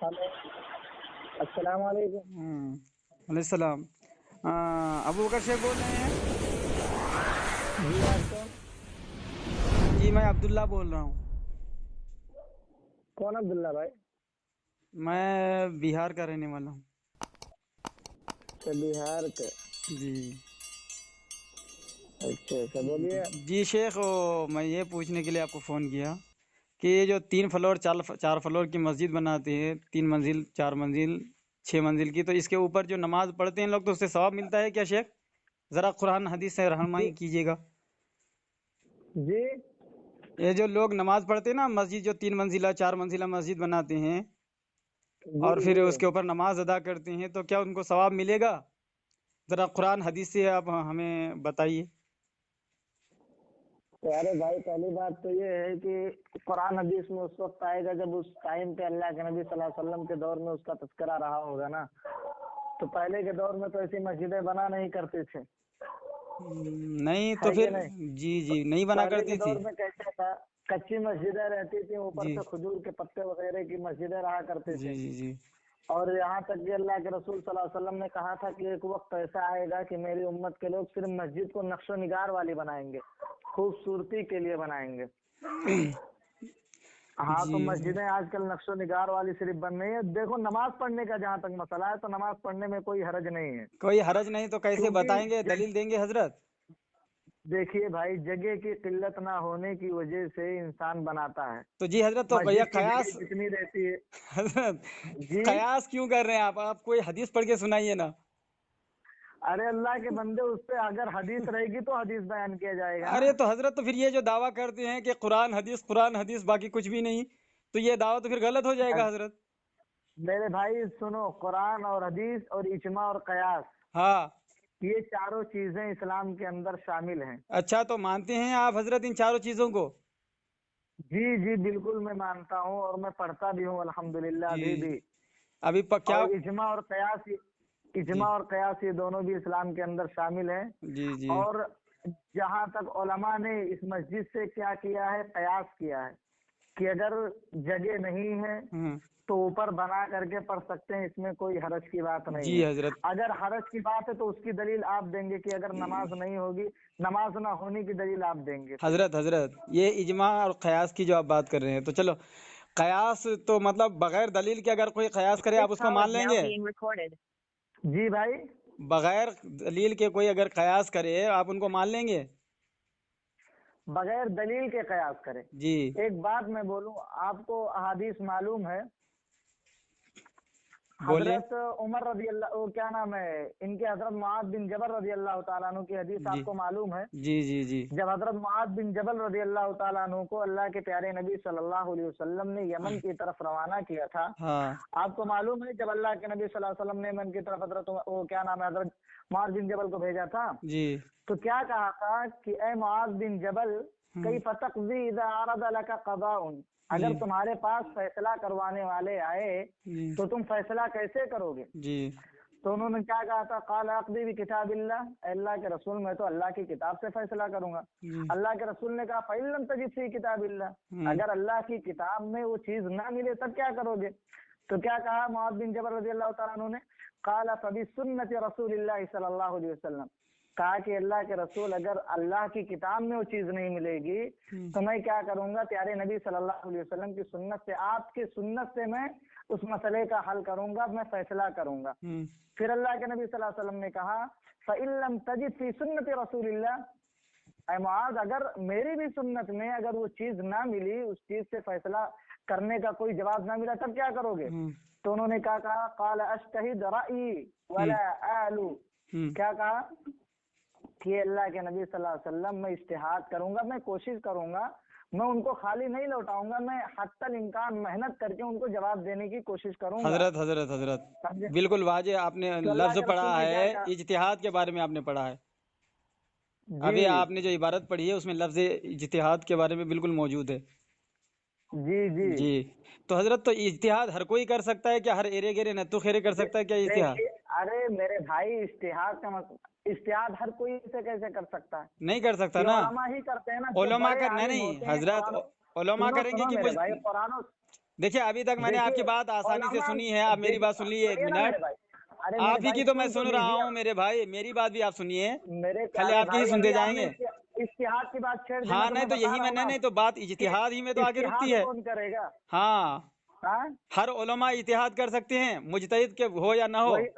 Hello, अस्सलाम वालेकुम। वालेकुम सलाम। अबू बकर शेख बोल रहे हैं? जी आप कौन? जी मैं अब्दुल्ला बोल रहा हूँ। कौन अब्दुल्ला भाई? मैं बिहार का रहने वाला हूँ। अच्छा, बिहार के। जी अच्छा अच्छा, बोलिए। जी शेख, मैं ये पूछने के लिए आपको फ़ोन किया कि ये जो 3 फ्लोर 4 फ्लोर की मस्जिद बनाते हैं, 3 मंजिल 4 मंजिल 6 मंजिल की, तो इसके ऊपर जो नमाज पढ़ते हैं लोग, तो उससे सवाब मिलता है क्या शेख? ज़रा कुरान हदीस से जी रहनुमाई कीजिएगा। जी ये जो लोग नमाज पढ़ते हैं ना, मस्जिद जो 3 मंजिला 4 मंजिला मस्जिद बनाते हैं जी और फिर जी। उसके ऊपर नमाज अदा करते हैं, तो क्या उनको सवाब मिलेगा? ज़रा कुरान हदीस से आप हमें बताइए। तो अरे भाई, पहली बात तो ये है कि कुरान हदीस में उस वक्त आएगा जब उस टाइम पे अल्लाह के नबी सल्लल्लाहु अलैहि वसल्लम के दौर में उसका तज़किरा रहा होगा ना। तो पहले के दौर में तो ऐसी मस्जिदें बना नहीं करते थे, नहीं तो है कि फिर। नहीं? जी जी, नहीं बना पहले के करती थी। दौर में कैसा था? कच्ची मस्जिदें रहती थी, ऊपर जी से खजूर के पत्ते वगैरह की मस्जिदें रहा करते जी थे। जी जी और यहाँ तक कि अल्लाह के रसूल सल्लल्लाहु अलैहि वसल्लम ने कहा था कि एक वक्त ऐसा आएगा कि मेरी उम्मत के लोग सिर्फ मस्जिद को नक्शो निगार वाली बनाएंगे, खूबसूरती के लिए बनाएंगे। हाँ, जी तो मस्जिदें आजकल नक्शो निगार वाली सिर्फ बन रही है। देखो, नमाज पढ़ने का जहाँ तक मसला है, तो नमाज पढ़ने में कोई हरज नहीं है, कोई हरज नहीं तो कैसे क्योंकि बताएंगे, दलील देंगे हजरत? देखिए भाई, जगह की किल्लत ना होने की वजह से इंसान बनाता है। तो जी हजरत, तो भैया मस्जिद की जगह कयास। जितनी रहती है। हजरत, जी। कयास क्यों कर रहे हैं आप कोई हदीस पढ़ के सुनाइए ना। अरे अल्लाह के बंदे, उस पे अगर हदीस रहेगी तो हदीस बयान किया जाएगा ना। अरे तो हजरत, तो फिर ये जो दावा करते हैं कि कुरान हदीस बाकी कुछ भी नहीं, तो ये दावा तो फिर गलत हो जाएगा हजरत। मेरे भाई सुनो, कुरान और हदीस और इजमा और कयास, हाँ। ये चारों चीजें इस्लाम के अंदर शामिल हैं। अच्छा, तो मानते हैं आप हजरत इन चारों चीजों को? जी जी, बिल्कुल मैं मानता हूँ और मैं पढ़ता भी हूँ अल्हम्दुलिल्लाह जी। अभी भी। क्या? और जी इजमा और कयास ये दोनों भी इस्लाम के अंदर शामिल हैं। जी जी। और जहाँ तक उलमा ने इस मस्जिद से क्या किया है, कयास किया है कि अगर जगह नहीं है हम्म। तो ऊपर बना करके पढ़ सकते हैं, इसमें कोई हरज की बात नहीं जी है। हजरत। अगर हरज की बात है तो उसकी दलील आप देंगे कि अगर नमाज नहीं होगी, नमाज ना होने की दलील आप देंगे फिर। हजरत हजरत, ये इजमा और कयास की जो आप बात कर रहे हैं, तो चलो, कयास तो मतलब बगैर दलील के अगर कोई कयास करे, आप उसको मान लेंगे? जी भाई, बगैर दलील के कोई अगर कयास करे, आप उनको मान लेंगे? बगैर दलील के कयास करें। जी। एक बात मैं बोलूं, आपको अहादीस मालूम है? बोलिए। हजरत उमर रजी अल्लाह, वो क्या नाम है इनके, हजरत मुआज बिन जबल रजी अल्लाह तआला अन्हु की हदीस जी आपको मालूम है? जी जी जी जब हजरत मुआज बिन जबल रजी अल्लाह तआला अन्हु को अल्लाह के प्यारे नबी सल्लल्लाहु अलैहि वसल्लम ने यमन की तरफ रवाना किया था, हाँ आपको मालूम है? जब अल्लाह के नबी सल्लल्लाहु अलैहि वसल्लम ने यमन की तरफ हजरत वो क्या नाम है हजरत मुआज बिन जबल को भेजा था, जी। तो क्या कहा था कि ए मुआज बिन जबल, कई हम्म। फतकदी इदा अरद लका कदाउन, जी अगर तुम्हारे पास फैसला करवाने वाले आए जी तो तुम फैसला कैसे करोगे? जी तो उन्होंने क्या कहा था, काल अक़दी भी किताबिल्लाह, अल्लाह के रसूल मैं तो अल्लाह की किताब से फैसला करूंगा। जी। अल्लाह के रसूल ने कहा, फ़इल्लम तजिद फी किताबिल्लाह, हम्म। अगर अल्लाह की किताब में वो चीज ना मिले तब क्या करोगे? तो क्या कहा मुआज़ बिन जबल रज़ी अल्लाह तआला अन्हु ने, काला फबी सुन्नति रसूलिल्लाह सल्लल्लाहु अलैहि वसल्लम, कहा कि अल्लाह के रसूल, अगर अल्लाह की किताब में वो चीज नहीं मिलेगी हम्म। तो मैं क्या करूंगा, प्यारे नबी सल्लल्लाहु अलैहि वसल्लम की सुन्नत से, आपकी सुन्नत से मैं उस मसले का हल करूंगा, मैं फैसला करूंगा। हम्म। फिर अल्लाह के नबी सल्लल्लाहु अलैहि वसल्लम ने कहा, फ़इल्लम तजिद फी सुन्नति रसूलिल्लाह, ऐ मुआज, अगर मेरी भी सुन्नत में अगर वो चीज ना मिली, उस चीज से फैसला करने का कोई जवाब ना मिला, तब क्या करोगे? हम्म। तो उन्होंने क्या कहा, काल अज्तहिद रई हम्म। वला आलू, हम्म। क्या कहा कि अल्लाह के नबी सल्लल्लाहु अलैहि वसल्लम, मैं इज्तिहाद करूंगा, मैं कोशिश करूंगा, मैं उनको खाली नहीं लौटाऊंगा, मैं हत्तल इम्कान मेहनत करके उनको जवाब देने की कोशिश करूंगा। हजरत हजरत हजरत, समझे? बिल्कुल वाजे, आपने तो अल्लाह लफ्ज के पढ़ा रसूल ने क्या है, कहा? इज्तिहाद के बारे में आपने पढ़ा है। अभी जी आपने जो इबारत पढ़ी है, उसमें लफ्ज इज्तिहाद के बारे में बिल्कुल मौजूद है। जी जी। जी। तो हजरत, तो इज्तिहाद हर कोई कर सकता है क्या? हर एरे गेरे नत्थु खेरे कर सकता है क्या इज्तिहाद? देखिए, अरे मेरे भाई, इज्तिहाद हर कोई से कैसे कर सकता है? नहीं कर सकता ये ना। उलमा ही करते हैं ना, जो ओलमा बड़े कर नहीं आलिम नहीं होते हैं हजरत, कुरान। ओलमा सुनो करेंगे सुनो कि मेरे मुझ। भाई, कुरान देखिए अभी तक मैंने आपकी देखिए बात आसानी से उलमा, सुनी है, आप मेरी बात सुन लीजिए एक सुनिए ना मेरे मिनट। भाई, अरे मेरे आप ही भाई की तो मैं सुन तो सुन रहा लीजिए हूँ मेरे भाई, मेरी बात भी आप सुनिए, मेरे खाली प्यारे आपकी ही भाई। सुनते अभी आपने जाएंगे। इज्तिहाद की बात छेड़ दी, मैं हाँ नहीं तुम्हें तो बता यही रहा हूँ मैंने, ना नहीं तो बात कि इज्तिहाद ही में तो आगे रुकती इज्तिहाद है। कौन करेगा। हाँ, हाँ, हर उलमा इतिहाद कर सकते हैं, मुजतहिद के हो या ना हो। वही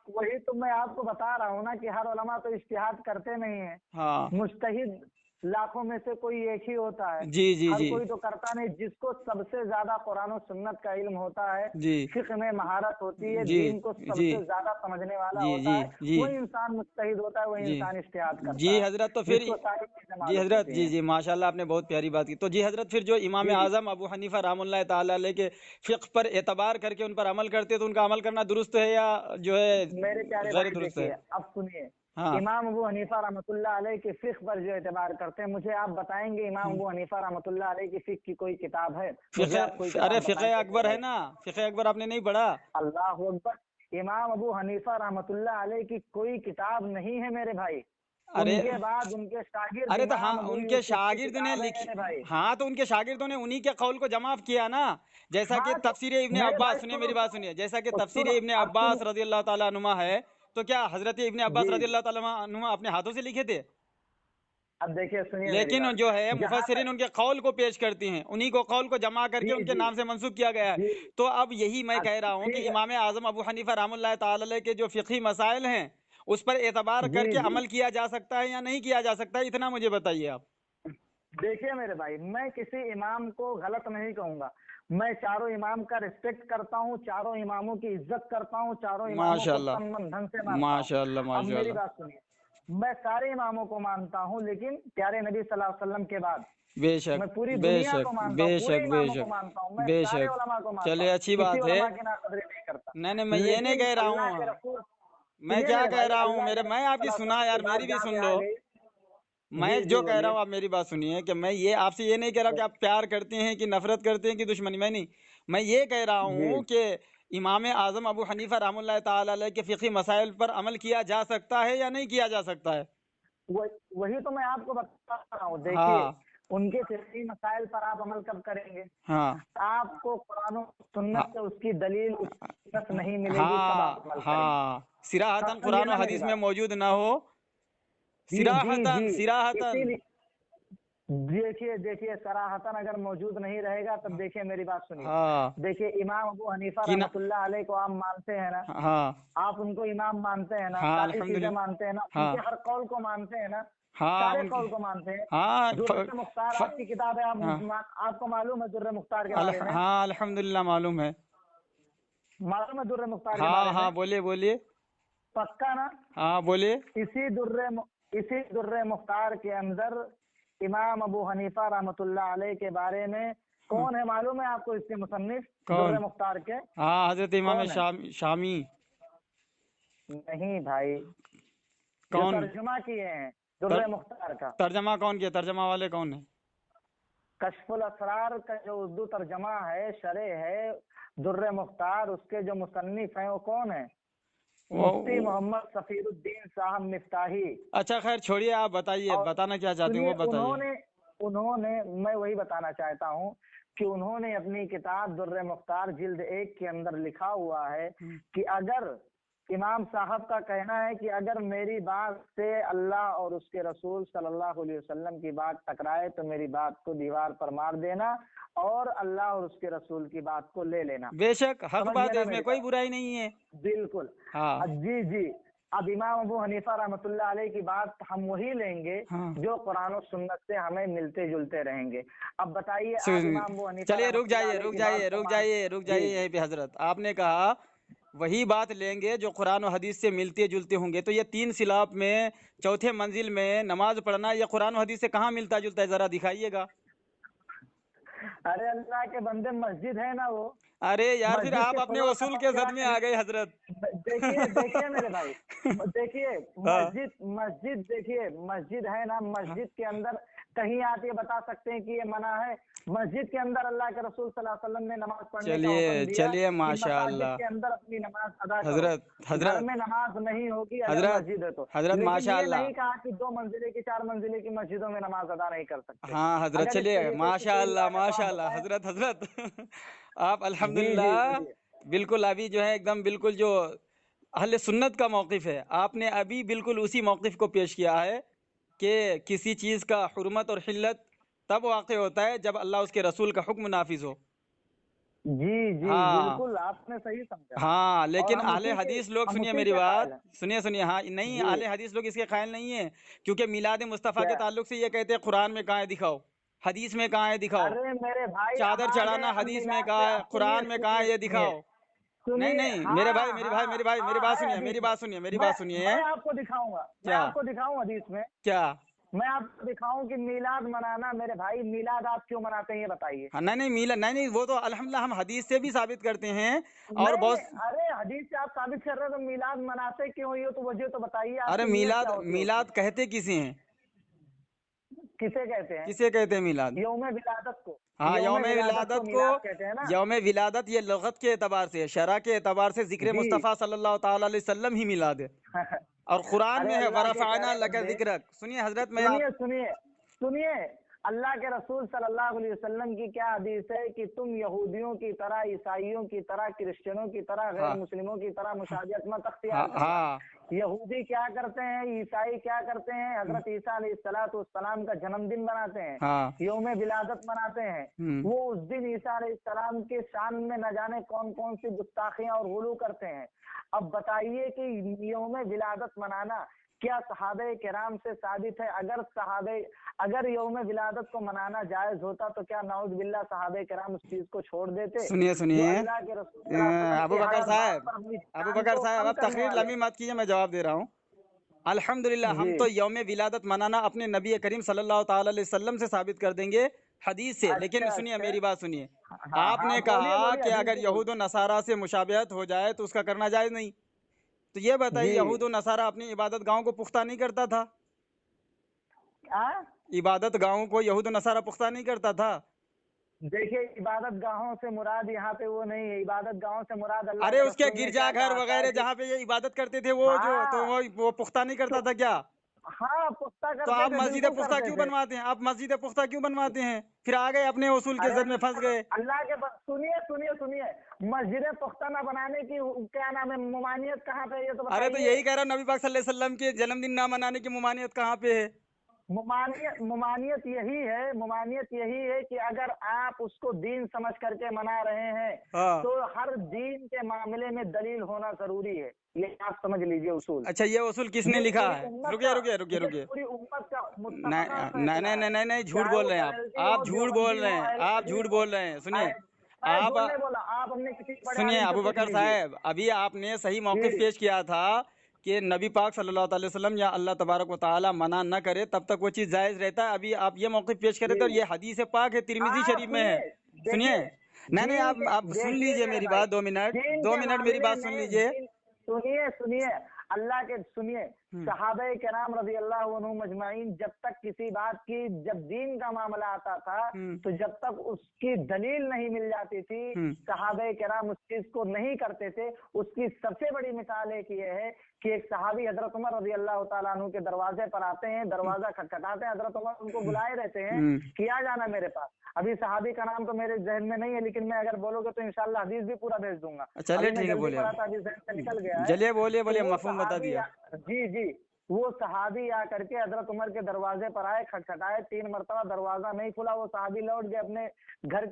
वही तो मैं आपको बता रहा हूँ ना कि हर उलमा तो इज्तिहाद करते नहीं है। हाँ मुज्तहिद लाखों में से कोई एक ही होता है, जी जी हर जी कोई तो करता नहीं। जिसको सबसे ज्यादा कुरान और सुन्नत का इल्म होता है, जी फिक्र में महारत होती है, जी दीन को जी सबसे ज्यादा समझने वाला जी होता जी है, जी वही इंसान मुज्तहिद होता है, वही जी इंसान इज्तिहाद जी करता है, हजरत, तो फिर जिसको सारी चीजें जी मालूम हजरत, होती जी हैं। जी माशाल्लाह, आपने बहुत प्यारी बात की। तो जी हजरत, फिर जो इमाम जी जी आजम अबू हनीफा रहमतुल्लाह ताला अलैह के फ़िक़्ह पर एतबार करके उन पर अमल करते, तो उनका अमल करना दुरुस्त है या जो है मेरे प्यारे गैर भाई दुरुस्त है? देखिए, अब सुनिए, हाँ इमाम अबू हनीफा रहमतुल्लाह अलैह के फिक्र पर जो एतबार करते हैं, मुझे आप बताएंगे इमाम हाँ। अबू हनीफा रहमतुल्लाह अलैह की फिक्र की कोई किताब है? मुझे आप कोई फ़िक़्ह, अरे किताब फ़िक़्ह बताएंगे मेरे अकबर है भाई। ना, फ़िक़्ह अकबर आपने नहीं पढ़ा? अल्लाह अकबर। इमाम अबू हनीफा रहमतुल्लाह अलैह की कोई किताब नहीं है मेरे भाई। अरे उनके बाद उनके शागिर्द अरे तो हाँ, इमाम अबू उनके यूसुफ की शागिर्द ने किताब है लिखी। मेरे भाई। हाँ तो उनके शागिर्दों ने उन्हीं के कौल को जमा किया ना, जैसा कि हाँ तो तफसीर इब्ने मेरे अब्बास, भाई सुनिए सुनो मेरी बात सुनिए, जैसा कि तफसीर सुनो, इब्ने अब अब्बास सुनो। रजी अल्लाह ताला अनुमा है, तो क्या हजरत इब्ने अब्बास जी रजी अल्लाह ताला अनुमा अपने हाथों से लिखे थे? अब देखिए सुनिए मेरी लेकिन बात। जो है जहां मुफस्सिरीन तक उनके कौल को पेश करती हैं, उन्हीं को कौल को जमा करके जी उनके जी नाम से मंसूब किया गया है। जी तो अब यही मैं कह रहा हूँ कि ठीक है। इमाम आजम अबू हनीफा रहमतुल्लाह ताला अलैह के जो फ़िक़ही मसाइल हैं, उस पर एतबार जी करके जी अमल किया जा सकता है या नहीं किया जा सकता है, इतना मुझे बताइए आप। देखिए मेरे भाई, मैं किसी इमाम को गलत नहीं कहूंगा। मैं चारों इमाम का रिस्पेक्ट करता हूँ, चारों इमामों की इज्जत करता हूँ, चारों इमामों को माशाल्लाह तन मन धन से मानता हूँ। माशाल्लाह अब मेरी माशाल्लाह। बात सुनिए, मैं सारे इमामों को मानता हूँ, लेकिन प्यारे नबी सल्लल्लाहु अलैहि वसल्लम के बाद बेशक मैं पूरी दुनिया बेशक को मानता हूँ, पूरे बेशक इमामों को बेशक मानता हूँ, मैं सारे बेशक। उलमा को मानता चलिए हूँ, अच्छी किसी बात है। उलमा की नाकदरी नहीं करता। नहीं नहीं, मैं ये नहीं लेकिन कह रहा अल्लाह के हूँ, रसूल, मैं सुनिए क्या मेरे कह भाई, रहा हूँ, अल्लाह मेरे, के मैं रसूल आपकी सल्लल्लाहु अलैहि सुना वसल्लम यार, की बात मेरी भी जहाँ सुन पे लो। आ गई। मैं जी जी जो कह रहा बोलिए। हूँ आप मेरी बात सुनिए, कि मैं ये आपसे ये नहीं कह रहा कि आप प्यार करते हैं कि नफरत करते हैं कि दुश्मनी, मैं नहीं, मैं ये कह रहा जी हूँ कि इमाम आजम अबू हनीफा रहमतुल्लाह ताला अलैह के फ़िक़ही मसाइल पर अमल किया जा सकता है या नहीं किया जा सकता है? वही तो मैं आपको बता रहा हूँ। देखिए, हाँ उनके फिक्ही मसाइल पर आप अमल कब करेंगे? हाँ आपको कुरान और सुन्नत हाँ से उसकी दलील, उसकी सनद नहीं मिलेगी, तब आप हाँ अमल करेंगे। हाँ, सिराहतन समझिए कुरान ना और मेरी हदीस में बात। मौजूद ना हो, जी जी जी सिराहतन सिराहतन। इसीलिए देखिए देखिए सराहतन अगर मौजूद नहीं रहेगा, तब देखिए मेरी बात सुनिए। हाँ देखिए इमाम अबू हनीफा कि ना, रहमतुल्लाह अलैह को आप मानते हैं ना? हाँ आप उनको इमाम मानते हैं ना? हाँ सारी चीजें अल्हम्दुलिल्लाह। मानते हैं ना? उनके हाँ हर कौल को मानते हैं ना? हाँ सारे उनके, कौल को मानते हैं। हाँ दुर्र मुख्तार फ, आपकी किताब है, हाँ आपको मालूम है दुर्र मुख्तार के बारे में? हाँ अल्हम्दुलिल्लाह मालूम है। मालूम है दुर्र मुख्तार के हाँ बारे में? हाँ बोलिए बोलिए। पक्का ना? हाँ बोलिए। इसी दुर्र मुख्तार के अंदर इमाम अबू हनीफा रहमतुल्लाह अलैह के बारे में हाँ, कौन है मालूम है आपको? इसके मुसन्निफ दुर्र कौन? मुख्तार के हाँ हजरत इमाम कौन है? शामी। नहीं भाई, जो कौन? तर्जुमा किए हैं तर, दुर्र मुख्तार का, तर्जमा कौन किया, तर्जमा वाले कौन है? कश्फुल असरार का जो उर्दू तर्जमा है, शरे है दुर्र मुख्तार, उसके जो मुसन्निफ हैं वो कौन है? मुफ्ती वो मोहम्मद सफीरुद्दीन साहब मिफ्ताही। अच्छा खैर छोड़िए, आप बताइए, और बताना क्या चाहते हैं सुनिए, वो बताइए। उन्होंने उन्होंने मैं वही बताना चाहता हूँ कि उन्होंने अपनी किताब दुर्र मुख्तार जिल्द 1 के अंदर लिखा हुआ है कि अगर इमाम साहब का कहना है कि अगर मेरी बात से अल्लाह और उसके रसूल सल्लल्लाहु अलैहि वसल्लम की बात टकराए तो मेरी बात को दीवार पर मार देना और अल्लाह और उसके रसूल की बात को ले लेना। बेशक हक समझ बात गए है, ना इसमें मेरी कोई बात? बुराई नहीं है। बिल्कुल। हाँ जी जी। अब इमाम अबू हनीफा रहमतुल्लाह अलैह की बात हम वही लेंगे हाँ। जो कुरान और सुन्नत से हमें मिलते जुलते रहेंगे। अब बताइए, आप इमाम अबू हनीफा चलिए रुक रहमतुल्लाह जाइए अलैह रुक की बात जाइए को रुक मान। जाइए रुक जी जाइए यहीं पे हजरत, आपने कहा वही बात लेंगे जो कुरान और हदीस से मिलते जुलते होंगे, तो ये 3 सिलाब में चौथे मंजिल में नमाज पढ़ना ये कुरान और हदीस से कहाँ मिलता जुलता है, जरा दिखाइएगा। अरे अल्लाह के बंदे, मस्जिद है ना वो, अरे यार फिर मस्जिद आप के अपने फ्लोर का उसूल के तस्करा सद में करिए। आ गए हजरत। देखिए देखिए मेरे भाई, देखिए हाँ मस्जिद मस्जिद देखिए, मस्जिद है ना, हाँ मस्जिद के अंदर कहीं आप ये बता सकते हैं कि ये मना है? मस्जिद के अंदर अल्लाह के रसूल सल्लल्लाहु अलैहि वसल्लम ने नमाज पढ़ने का चलिए हुक्म दिया चलिए, कि माशा मसाजिद अल्लाह। के अंदर अपनी नमाज अदा करो। हजरत घर हजरत में नमाज नहीं होगी अगर हजरत मस्जिद है तो। हजरत लेकिन माशा ये अल्लाह। नहीं कहा कि 2 मंजिले की 4 मंजिले की मस्जिदों में नमाज अदा नहीं कर सकते। हाँ हजरत, अगर इस चलिए तरीके से माशा कोई अल्लाह रिवायत माशा आप अल्लाह। बताएं। हजरत हजरत आप जी जी अल्हम्दुलिल्लाह जी बिल्कुल अभी जो है एकदम बिल्कुल जो अहले सुन्नत का मौक़िफ़ है, आपने अभी बिल्कुल उसी मौक़िफ़ को पेश किया है कि किसी चीज़ का हुर्मत और हिल्लत तब वाक़ होता है जब अल्लाह उसके रसूल का हुक्म नाफिज हो। जी जी हाँ बिल्कुल आपने सही समझा। हाँ, और लेकिन अहले हदीस लोग, हम सुनिए उसी मेरी के कायल बात, हैं। सुनिए सुनिए, हाँ नहीं, जी अहले हदीस लोग इसके कायल नहीं है, क्योंकि मिलाद मुस्तफ़ा के क्या? ताल्लुक से ये कहते हैं कुरान में कहाँ है दिखाओ, हदीस में कहाँ है दिखाओ, अरे मेरे भाई हम चादर आ गए चढ़ाना अब हदीस में मिलाद पे। कहाँ है, अब सुनिए कुरान में कहाँ है, सुनिए ये सुनिए दिखाओ। नहीं सुनिए। नहीं मेरे भाई हाँ मेरे भाई हाँ मेरे भाई मेरी हाँ बात है सुनिए, हदीस मेरी में। बात सुनिए, मेरी मैं बात सुनिए। मैं आपको दिखाऊंगा, मैं क्या आपको दिखाऊं हदीस में। क्या? मैं आपको दिखाऊं कि मिलाद मनाना, मेरे भाई मिलाद आप क्यों मनाते हैं ये बताइए। हाँ नहीं नहीं मिला, नहीं नहीं, वो तो अल्हम्दुलिल्लाह हम हदीस से भी साबित करते हैं। और नहीं बहुत, नहीं, अरे हदीस से आप साबित कर रहे हो तो मिलाद मनाते क्यों, ये तो वजह तो बताइए, अरे आपकी नीयत क्या मिलाद, होती है उसमें। मिलाद कहते किसे हैं? किसे कहते हैं? किसे कहते हैं मिलाद? यौम विलादत को। हाँ यौम यौम विलादत को विलादत को, मिलाद कहते हैं ना। यौम विलादत ये लगत के एतबार से, शरा के एतबार से जिक्र जी मुस्तफ़ा सल्लल्लाहु ताला अलैहि वसल्लम ही मिलाद है। और कुरान अरे में है अल्लाह के वरफ़अना प्यारे लका बंदे, ज़िक्रक। सुनिए हजरत, मैं आप, सुनिए सुनिए सुनिए, अल्लाह के रसूल सल्लल्लाहु अलैहि वसल्लम की क्या हदीस है कि तुम यहूदियों की तरह, ईसाइयों की तरह, क्रिश्चियनों की तरह, गैर हाँ मुस्लिमों की तरह मुशाबियत मत हाँ अख्तियार करना। हाँ यहूदी क्या करते हैं, ईसाई क्या करते हैं, हजरत ईसा अलैहिस्सलाम का जन्मदिन मनाते हैं, हाँ यौम विलादत मनाते हैं। हम्म, वो उस दिन ईसा अलैहिस्सलाम के शान में न जाने कौन कौन सी गुस्ताखियां और गुलू करते हैं। अब बताइए कि यौम विलादत मनाना क्या सहाबे किराम से साबित है? अगर यौम विलादत को मनाना जायज होता तो क्या नाउज बिल्ला सहाबे किराम उस चीज को छोड़ देते? सुनिए जो सुनिए, अल्लाह के रसूल सल्लल्लाहु अलैहि वसल्लम अबू के बकर हर बात साहब, पर अपनी अबू जान बकर को साहब, कम अब करने तकरीर वाले। लंबी मत कीजिए, मैं जवाब दे रहा हूँ। अल्हम्दुलिल्लाह हम जी तो यौम विलादत मनाना अपने नबी करीम सल्लल्लाहु ताला अलैहि वसल्लम से साबित कर देंगे, हदीस से। लेकिन अच्छा सुनिए अच्छा। मेरी बात सुनिए, हाँ हाँ आपने बोलिए कहा बोलिए, कि हदीस अगर भी यहूद बोलिए। और नसारा से मुशाबिहत हो जाए तो उसका करना जायज नहीं। तो ये बताइए, जी यहूद और नसारा अपनी इबादत गाहों को पुख्ता नहीं करता था? हाँ इबादत गाहों को यहूद और नसारा पुख्ता नहीं करता था? देखिए, इबादत गाहों से मुराद यहाँ पे वो नहीं है, इबादत गाहों से मुराद अल्लाह अरे के उसके रसूल ने क्या गिरजाघर कहा था वगैरह कि जहाँ पे ये इबादत करते थे, वो जो तो हाँ वो पुख्ता नहीं तो करता था क्या? हाँ पुख्ता तो करते आप थे, मस्जिद बिल्कुल पुख्ता करते क्यों थे। बनवाते हैं? आप मस्जिद पुख्ता क्यों बनवाते हैं? फिर आ गए अपने उसूल के अरे जद में फंस गए। अल्लाह के सुनिए सुनिए सुनिए, मस्जिद पुख्ता न बनाने की क्या नाम है, ममानियत कहाँ पे है ये तो अरे तो बताइए। यही कह रहा हूँ, नबी पाक सल्लल्लाहु अलैहि वसल्लम के जन्मदिन ना मनाने की मुमानियत कहाँ पे है? मुमानियत यही है कि अगर आप उसको दीन समझ करके मना रहे हैं हाँ तो हर दीन के मामले में दलील होना जरूरी है, ये आप समझ लीजिए उसूल। अच्छा, ये उसूल किसने ये लिखा पूरी है? उम्मत रुकिए का रुकिए रुकिए ये रुकिए, पूरी उम्मत का मुत्तफ़क़ा नहीं नहीं फैसला नहीं है। नहीं नहीं नहीं, झूठ चाहे बोल वो रहे हैं आप। बरेलवी हो, आप झूठ बोल देवबंदी रहे हो, हैं, अहले आप हदीस झूठ हो। बोल रहे हैं। सुनिए, मैं आप, झूठ नहीं बोला, आप अपने किसी बड़े सुनिए आलिम से अबू पूछ बकर लीजिए। साहब, अभी आपने सही मौक़िफ़ जी पेश किया था कि नबी पाक सल्लल्लाहु अलैहि वसल्लम या अल्लाह तबारक व तआला मना न करे तब तक वो चीज़ जायज़ रहता है। अभी आप ये मौक़िफ़ पेश करे तो जी ये हदीस पाक है, तिरमिज़ी आप शरीफ में है। सुनिए, सुनिए, देखिए नहीं नहीं, दीन के, आप सुन देखिए लीजिए मेरे मेरी भाई, बात, 2 मिनट, दीन दो के मिनट मेरी मामले बात सुन में लीजिए। दीन, सुनिए सुनिए, अल्लाह के सुनिए, हम्म, सहाबे किराम रज़ी अल्लाह अन्हुम अजमाइन जब तक किसी बात की, जब दीन का मामला आता था हम्म, तो जब तक उसकी दलील नहीं मिल जाती थी, हम्म, सहाबे किराम उस चीज को नहीं करते थे। उसकी सबसे बड़ी मिसाल एक ये है कि एक सहाबी हजरत उमर रज़ी अल्लाह तआला अन्हु के दरवाजे पर आते हैं, दरवाजा खटखटाते हैं, हजरत उमर उनको बुलाए रहते हैं हम्म, कि आ जाना मेरे पास। अभी सहाबी का नाम तो मेरे जहन में नहीं है, लेकिन मैं अगर बोलोगे तो इंशाल्लाह हदीस भी पूरा भेज दूंगा। चलिए अभी मैं ठीक है, जल्दी बोलिए पढ़ा आप। था, अभी जहन से निकल गया है। चलिए बोलिए तो बोलिए, वो मफ़हूम बता सहाबी दिया। जी जी, वो सहाबी आ करके हजरत उमर के दरवाजे पर आए, खटखटाए, 3 मरतबा, दरवाजा नहीं खुला। वो सहाबी लौट गए अपने घर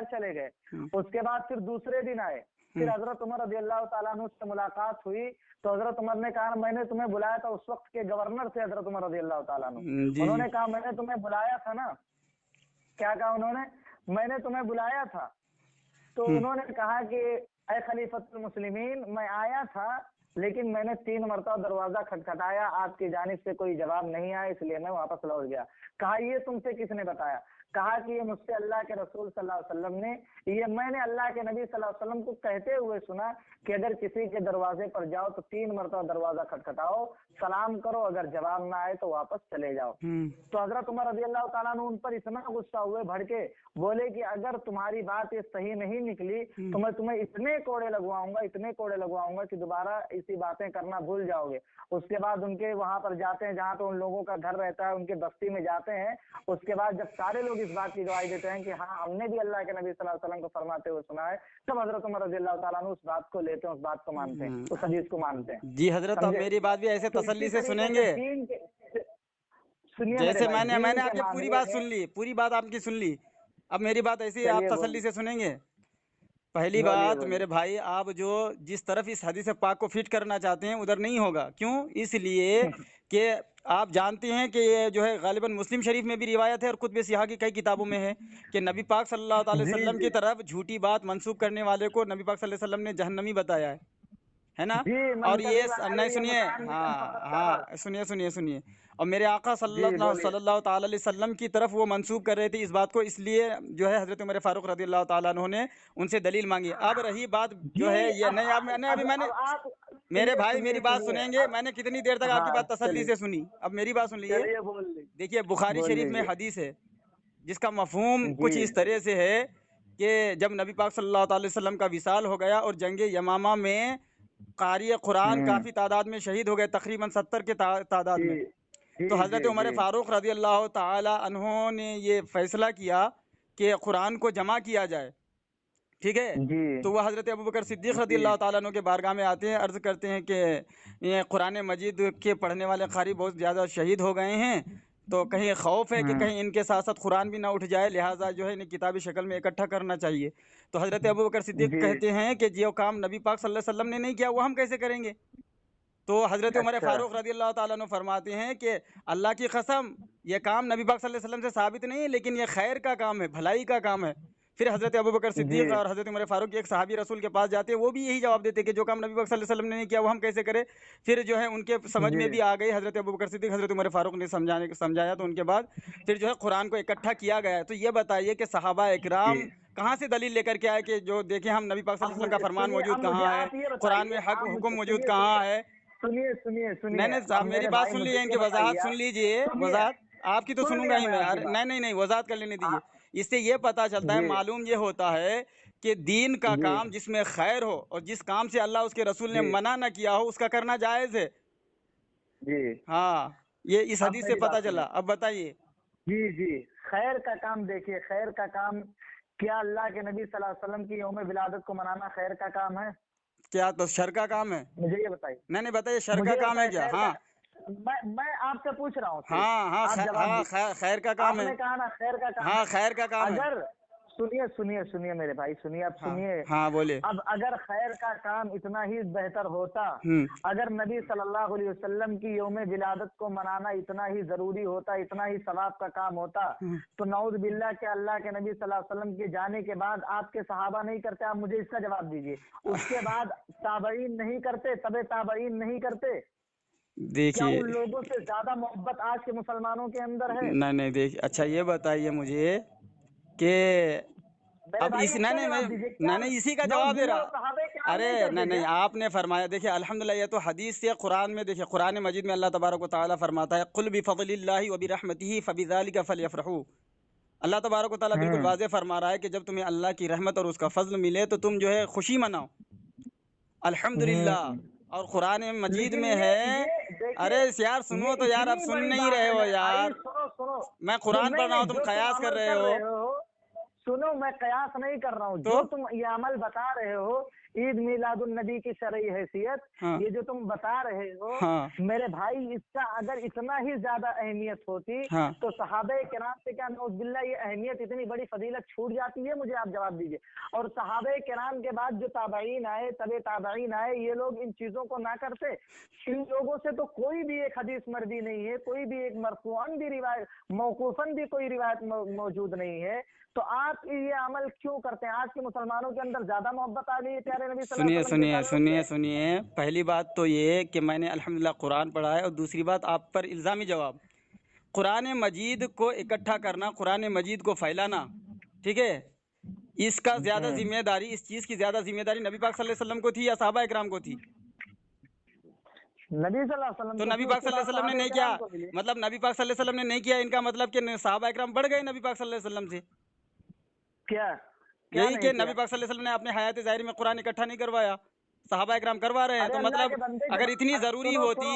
चले गए। हम्म, उसके बाद फिर दूसरे दिन आए, फिर हम्म, हजरत उमर रज़ी अल्लाह ताला अन्हु से मुलाकात हुई तो हजरत उमर ने कहा मैंने तुम्हें बुलाया था। उस वक्त के गवर्नर थे हजरत उमर रज़ी अल्लाह ताला अन्हु। जी जी, उन्होंने कहा मैंने तुम्हें बुलाया था ना। क्या कहा उन्होंने? मैंने तुम्हें बुलाया था। तो हम्म, उन्होंने कहा कि ऐ खलीफतुल मुस्लिमीन, मैं आया था लेकिन मैंने 3 मरतबा दरवाजा खटखटाया, आपकी जानिब से कोई जवाब नहीं आया, इसलिए मैं वापस लौट गया। कहा ये तुमसे किसने बताया? کہا کہ یہ مجھ سے اللہ کے رسول صلی اللہ علیہ وسلم نے میں نے اللہ کے نبی صلی اللہ علیہ وسلم کو کہتے ہوئے سنا کہ اگر کسی کے دروازے پر جاؤ تو 3 مرتبہ دروازہ کھٹکھٹاؤ، سلام کرو، اگر جواب نہ آئے تو واپس چلے جاؤ۔ تو حضرت عمر رضی اللہ تعالیٰ عنہ ان پر اتنا غصہ ہوئے، بھڑکے، بولے کہ اگر تمہاری بات یہ صحیح نہیں نکلی تو میں تمہیں اتنے کوڑے لگواؤں گا کہ دوبارہ ایسی باتیں کرنا بھول جاؤ گے۔ اس کے بعد ان کے وہاں پر جاتے ہیں جہاں تو ان لوگوں کا گھر رہتا ہے، ان کے بستی میں جاتے ہیں۔ اس کے بعد جب سارے لوگ اس بات کی گواہی دیتے ہیں کہ ہاں ہم نے بھی اللہ کے نبی صلی اللہ علیہ وسلم کو فرماتے ہوئے سنا ہے، تب حضرت عمر رضی اللہ تعالیٰ عنہ اس بات کو لیتے ہیں، اس بات کو مانتے ہیں، اس حدیث کو مانتے ہیں۔ جی حضرت، اب میری بات بھی ایسے تسلی سے سنیں گے جیسے میں نے آپ کی پوری بات سن لی، پوری بات آپ کی سن لی، اب میری بات ایسی آپ تسلی سے سنیں گے۔ پہلی بات میرے بھائی، آپ جو جس طرف اس حدیث پاک کو فٹ کرنا چاہتے ہیں ادھر نہیں ہوگا۔ کیوں؟ اس لیے کہ آپ جانتے ہیں کہ یہ جو ہے غالباً مسلم شریف میں بھی روایت ہے اور کتب سیاح کی کئی کتابوں میں ہے کہ نبی پاک صلی اللہ علیہ وسلم کی طرف جھوٹی بات منسوب کرنے والے کو نبی پاک صلی اللہ علیہ وسلم نے جہنمی بتایا ہے نا؟ اور یہ نہیں، سنیے، ہاں سنیے، اور میرے آقا صلی اللہ تعالی علیہ وسلم کی طرف وہ منسوب کر رہے تھے اس بات کو، اس لیے جو ہے حضرت عمر فاروق رضی اللہ تعالیٰ عنہ نے ان سے دلیل مانگی۔ اب رہی بات جو ہے یہ نہیں، ابھی میں نے میرے بھائی میری بات سنیں گے، میں نے کتنی دیر تک آپ کی بات تسلی سے سنی، اب میری بات سن لیجیے۔ دیکھیے بخاری شریف میں حدیث ہے جس کا مفہوم کچھ اس طرح سے ہے کہ جب نبی پاک صلی اللہ تعالی وسلم کا وصال ہو گیا اور جنگ یمامہ میں قاری قرآن کافی تعداد میں شہید ہو گئے، تقریباً 70 کے تعداد میں، تو حضرت عمر فاروق رضی اللہ تعالی عنہ نے یہ فیصلہ کیا کہ قرآن کو جمع کیا جائے، ٹھیک ہے؟ تو وہ حضرت ابوبکر صدیق رضی اللہ تعالیٰ عنہ کے بارگاہ میں آتے ہیں، عرض کرتے ہیں کہ یہ قرآن مجید کے پڑھنے والے قاری بہت زیادہ شہید ہو گئے ہیں، تو کہیں خوف ہے کہ کہیں ان کے ساتھ ساتھ قرآن بھی نہ اٹھ جائے، لہٰذا جو ہے انہیں کتابی شکل میں اکٹھا کرنا چاہیے۔ تو حضرت ابوبکر صدیق کہتے ہیں کہ جو کام نبی پاک صلی اللہ علیہ وسلم نے نہیں کیا وہ ہم کیسے کریں گے؟ تو حضرت عمر فاروق رضی اللہ تعالیٰ عنہ فرماتے ہیں کہ اللہ کی قسم یہ کام نبی پاک صلی اللہ علیہ وسلم سے ثابت نہیں ہے، لیکن یہ خیر کا کام ہے، بھلائی کا کام ہے۔ پھر حضرت ابوبکر صدیق اور حضرت عمر فاروق ایک صحابی رسول کے پاس جاتے ہیں، وہ بھی یہی جواب دیتے کہ جو کام نبی پاک صلی اللہ علیہ وسلم نے نہیں کیا وہ ہم کیسے کریں؟ پھر جو ہے ان کے سمجھ میں بھی آ گئی، حضرت ابوبکر صدیق حضرت عمر فاروق نے سمجھایا، تو ان کے بعد پھر جو ہے قرآن کو اکٹھا کیا گیا ہے۔ تو یہ بتائیے کہ صحابہ اکرام کہاں سے دلیل لے کر کے آئے کہ جو دیکھیں ہم نبی پاک صلی اللہ علیہ وسلم کا فرمان موجود کہاں ہے، قرآن میں حکم موجود کہاں ہے؟ نہیں صاحب میری بات سن لیجیے، ان کی وضاحت سن لیجیے، وضاحت آپ کی تو سنوں گا ہی میں، نہیں وضاحت کر لینے دیجیے۔ اس سے یہ پتا چلتا ہے، معلوم یہ ہوتا ہے کہ دین کا کام جس میں خیر ہو اور جس کام سے اللہ اس کے رسول نے منع نہ کیا ہو اس کا کرنا جائز ہے۔ ہاں یہ اس حدیث سے پتا چلا۔ اب بتائیے۔ جی خیر کا کام، دیکھیے خیر کا کام کیا اللہ کے نبی صلی اللہ علیہ وسلم کی یوم ولادت کو منانا خیر کا کام ہے؟ کیا تو شر کا کام ہے؟ مجھے یہ بتائیے۔ نہیں بتائیے شر کا کام ہے کیا؟ ہاں میں آپ سے پوچھ رہا ہوں۔ ہاں خیر کا کام ہے، کہا نا خیر کا کام، ہاں خیر کا کام ہے۔ اگر سنیے میرے بھائی، سنیے اب، سنیے۔ ہاں بولے۔ اب اگر خیر کا کام اتنا ہی بہتر ہوتا، اگر نبی صلی اللہ علیہ وسلم کی یوم ولادت کو منانا اتنا ہی ضروری ہوتا، اتنا ہی ثواب کا کام ہوتا، تو نعوذ باللہ کہ اللہ کے نبی صلی اللہ علیہ وسلم کے جانے کے بعد آپ کے صحابہ نہیں کرتے؟ آپ مجھے اس کا جواب دیجیے۔ اس کے بعد تابعین نہیں کرتے، تبع تابعین نہیں کرتے؟ دیکھیے ان لوگوں سے زیادہ محبت آج کے مسلمانوں کے اندر ہے؟ نہیں دیکھیے، اچھا یہ بتائیے مجھے کہ اب نہیں اسی کا جواب دے رہا۔ ارے نہیں آپ نے فرمایا، دیکھیے الحمدللہ یہ تو حدیث سے، قرآن میں دیکھیے، قرآن مجید میں اللہ تبارک و تعالیٰ فرماتا ہے قل بفضل اللہ وبرحمتہ فبذلک فلیفرحوا۔ اللہ تبارک و تعالیٰ بالکل واضح فرما رہا ہے کہ جب تمہیں اللہ کی رحمت اور اس کا فضل ملے تو تم جو ہے خوشی مناؤ، الحمدللہ۔ اور قرآن مجید میں ہے، ارے یار سنو تو یار، اب سن نہیں رہے ہو یار، میں قرآن پڑھ رہا ہوں تم قیاس کر رہے ہو۔ سنو، میں قیاس نہیں کر رہا ہوں، جو تم یہ عمل بتا رہے ہو، عید میلاد النبی کی شرعی حیثیت، یہ جو تم بتا رہے ہو میرے بھائی، اس کا اگر اتنا ہی زیادہ اہمیت ہوتی تو صحابہ کرام سے کیا نعوذ باللہ یہ اہمیت، اتنی بڑی فضیلت چھوٹ جاتی ہے؟ مجھے آپ جواب دیجیے۔ اور صحابہ کرام کے بعد جو تابعین آئے، تبع تابعین آئے، یہ لوگ ان چیزوں کو نہ کرتے؟ ان لوگوں سے تو کوئی بھی ایک حدیث مروی نہیں ہے، کوئی بھی ایک مرفوعاً بھی روایت، موقوفاً بھی کوئی روایت موجود نہیں ہے، تو آپ یہ عمل کیوں کرتے ہیں؟ آج کے مسلمانوں کے اندر زیادہ محبت آ گئی ہے پیارے نبی صلی اللہ علیہ وسلم۔ سنیے پہلی بات تو یہ کہ میں نے الحمدللہ قرآن پڑھا ہے، اور دوسری بات آپ پر الزامی جواب، قرآن مجید کو اکٹھا کرنا، قرآن مجید کو پھیلانا، ٹھیک ہے، اس کا زیادہ ذمہ داری، اس چیز کی زیادہ ذمہ داری نبی پاک صلی اللہ علیہ وسلم کو تھی یا صحابہ اکرام کو تھی؟ نبی صلی اللہ علیہ وسلم تو کو نبی تھی، پاک اس صلی کے اللہ بعد علیہ وسلم نے صحابہ نہیں کیا، کرام کو ملی۔ مطلب نبی پاک صلی اللہ علیہ وسلم نے نہیں کیا، ان کا مطلب کہ صحابہ اکرام بڑھ گئے نبی پاک صلی اللہ علیہ وسلم سے؟ کیا کیا یہی نہیں کہ کیا؟ نبی پاک صلی اللہ علیہ وسلم نے اپنے حیات ظاہری میں قرآن اکٹھا نہیں کروایا، صحابہ اکرام کروا رہے ہیں، ارے تو اللہ مطلب کے بندے اگر اتنی ضروری سنو ہوتی،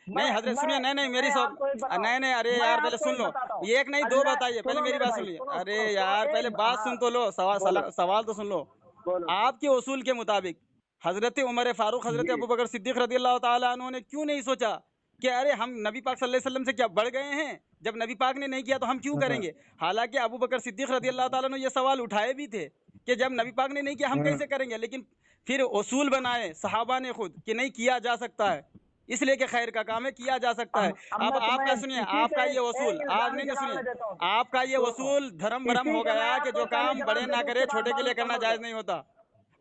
میں نہیں حضرت سنیے، نہیں میری میں آپ کو ایک بتاؤں، نہیں نہیں، ارے میں یار پہلے آپ کو سن ایک لو، بتاتا ہوں، یہ ایک نہیں دو اللہ بتائیے، پہلے سنو میری میرے بات بھائی، سن لیے، سنو ارے سنو سنو یار پہلے ایک بات ہاں سن تو لو، بولو سوال تو سن لو۔ بولو آپ کے اصول کے مطابق حضرت عمر فاروق، حضرت جی ابوبکر صدیق رضی اللہ تعالیٰ عنہ نے کیوں نہیں سوچا کہ ارے ہم نبی پاک صلی اللہ علیہ وسلم سے کیا بڑھ گئے ہیں؟ جب نبی پاک نے نہیں کیا تو ہم کیوں کریں گے؟ حالانکہ ابوبکر صدیق رضی اللہ تعالیٰ عنہ یہ سوال اٹھائے بھی تھے کہ جب نبی پاک نے نہیں کیا ہم کیسے کریں گے، لیکن پھر اصول بنائے صحابہ نے خود کہ نہیں کیا جا سکتا ہے، اس لیے کہ خیر کا کام ہے، کیا جا سکتا ہے۔ اب اب میں آپ تمہیں کا سنیے، اسی آپ پہ کا یہ ایک اصول، آپ الزام نہیں کے نہیں جواب سنیے، میں دیتا ہوں، آپ کا یہ سنو اصول دھرم برہم اسی ہو کا میں گیا کہ آپ جو کو پہلے کام بڑے جواب دے نہ دوں، اس کرے کے بعد چھوٹے کے بات لیے کرنا سنو جائز گے۔ نہیں ہوتا۔